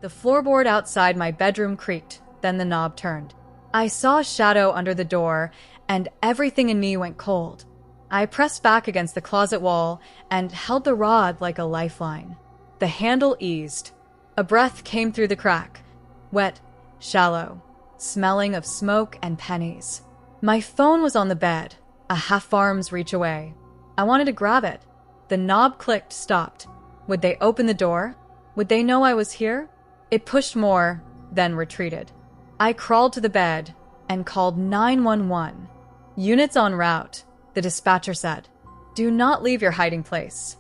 The floorboard outside my bedroom creaked, then the knob turned. I saw a shadow under the door, and everything in me went cold. I pressed back against the closet wall and held the rod like a lifeline. The handle eased. A breath came through the crack. Wet, shallow, smelling of smoke and pennies. My phone was on the bed, a half-arm's reach away. I wanted to grab it. The knob clicked, stopped. Would they open the door? Would they know I was here? It pushed more, then retreated. I crawled to the bed and called 911. Units en route, the dispatcher said. Do not leave your hiding place.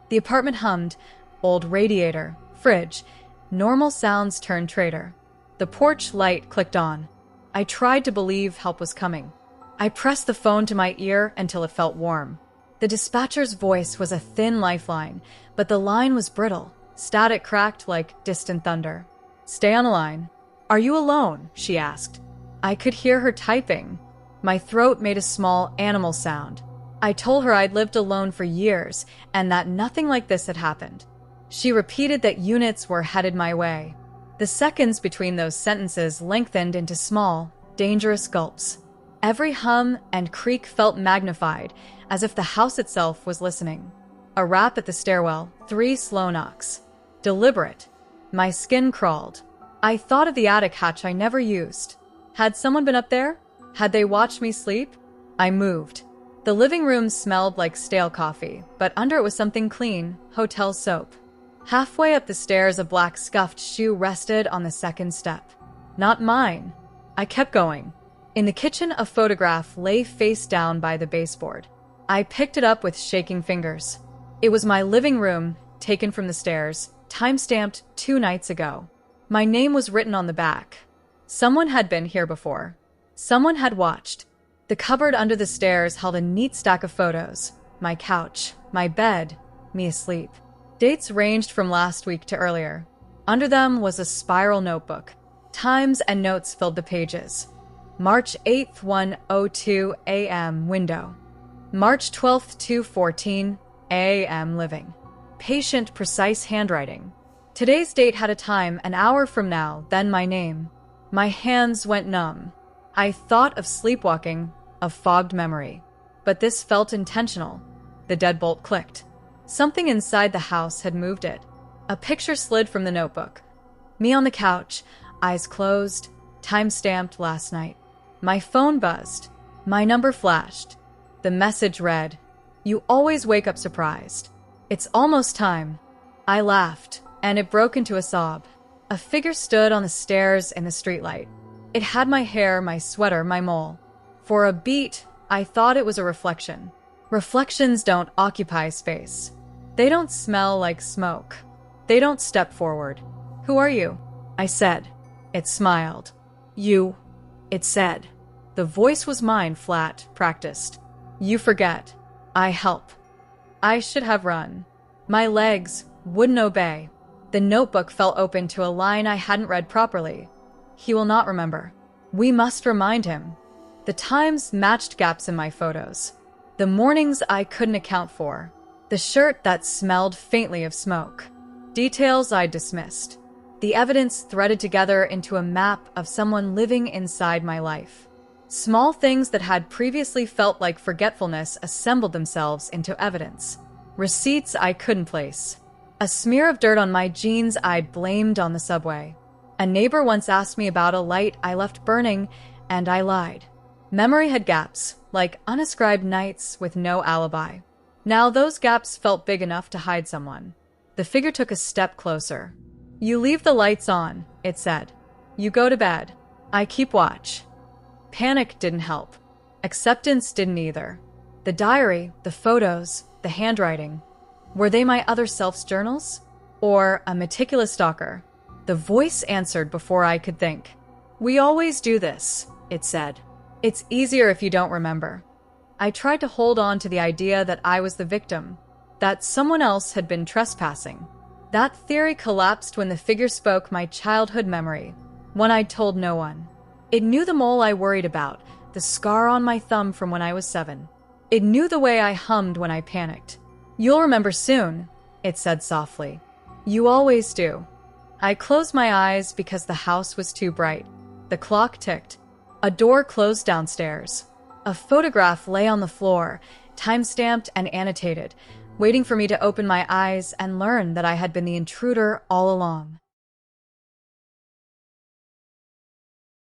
The apartment hummed. Old radiator, fridge, normal sounds turned traitor. The porch light clicked on. I tried to believe help was coming. I pressed the phone to my ear until it felt warm. The dispatcher's voice was a thin lifeline, but the line was brittle. Static cracked like distant thunder. Stay on the line. Are you alone? She asked. I could hear her typing. My throat made a small animal sound. I told her I'd lived alone for years and that nothing like this had happened. She repeated that units were headed my way. The seconds between those sentences lengthened into small, dangerous gulps. Every hum and creak felt magnified, as if the house itself was listening. A rap at the stairwell, 3 slow knocks. Deliberate. My skin crawled. I thought of the attic hatch I never used. Had someone been up there? Had they watched me sleep? I moved. The living room smelled like stale coffee, but under it was something clean, hotel soap. Halfway up the stairs, a black scuffed shoe rested on the second step. Not mine. I kept going. In the kitchen, a photograph lay face down by the baseboard. I picked it up with shaking fingers. It was my living room, taken from the stairs, time-stamped 2 nights ago. My name was written on the back. Someone had been here before. Someone had watched. The cupboard under the stairs held a neat stack of photos. My couch, my bed, me asleep. Dates ranged from last week to earlier. Under them was a spiral notebook. Times and notes filled the pages. March 8th, 1:02 a.m. window. March 12th, 2:14 a.m. living. Patient, precise handwriting. Today's date had a time, an hour from now, then my name. My hands went numb. I thought of sleepwalking, of fogged memory. But this felt intentional. The deadbolt clicked. Something inside the house had moved it. A picture slid from the notebook. Me on the couch, eyes closed, time-stamped last night. My phone buzzed. My number flashed. The message read, "You always wake up surprised. It's almost time." I laughed, and it broke into a sob. A figure stood on the stairs in the streetlight. It had my hair, my sweater, my mole. For a beat, I thought it was a reflection. Reflections don't occupy space. They don't smell like smoke. They don't step forward. "Who are you?" I said. It smiled. "You," it said. The voice was mine, flat, practiced. "You forget. I help." I should have run. My legs wouldn't obey. The notebook fell open to a line I hadn't read properly. He will not remember. We must remind him. The times matched gaps in my photos. The mornings I couldn't account for. The shirt that smelled faintly of smoke. Details I dismissed. The evidence threaded together into a map of someone living inside my life. Small things that had previously felt like forgetfulness assembled themselves into evidence. Receipts I couldn't place. A smear of dirt on my jeans I'd blamed on the subway. A neighbor once asked me about a light I left burning, and I lied. Memory had gaps, like unascribed nights with no alibi. Now those gaps felt big enough to hide someone. The figure took a step closer. "You leave the lights on," it said. "You go to bed. I keep watch." Panic didn't help. Acceptance didn't either. The diary, the photos, the handwriting. Were they my other self's journals? Or a meticulous stalker? The voice answered before I could think. "We always do this," it said. "It's easier if you don't remember." I tried to hold on to the idea that I was the victim, that someone else had been trespassing. That theory collapsed when the figure spoke my childhood memory, one I'd told no one. It knew the mole I worried about, the scar on my thumb from when I was 7. It knew the way I hummed when I panicked. "You'll remember soon," it said softly. "You always do." I closed my eyes because the house was too bright. The clock ticked. A door closed downstairs. A photograph lay on the floor, time-stamped and annotated, waiting for me to open my eyes and learn that I had been the intruder all along.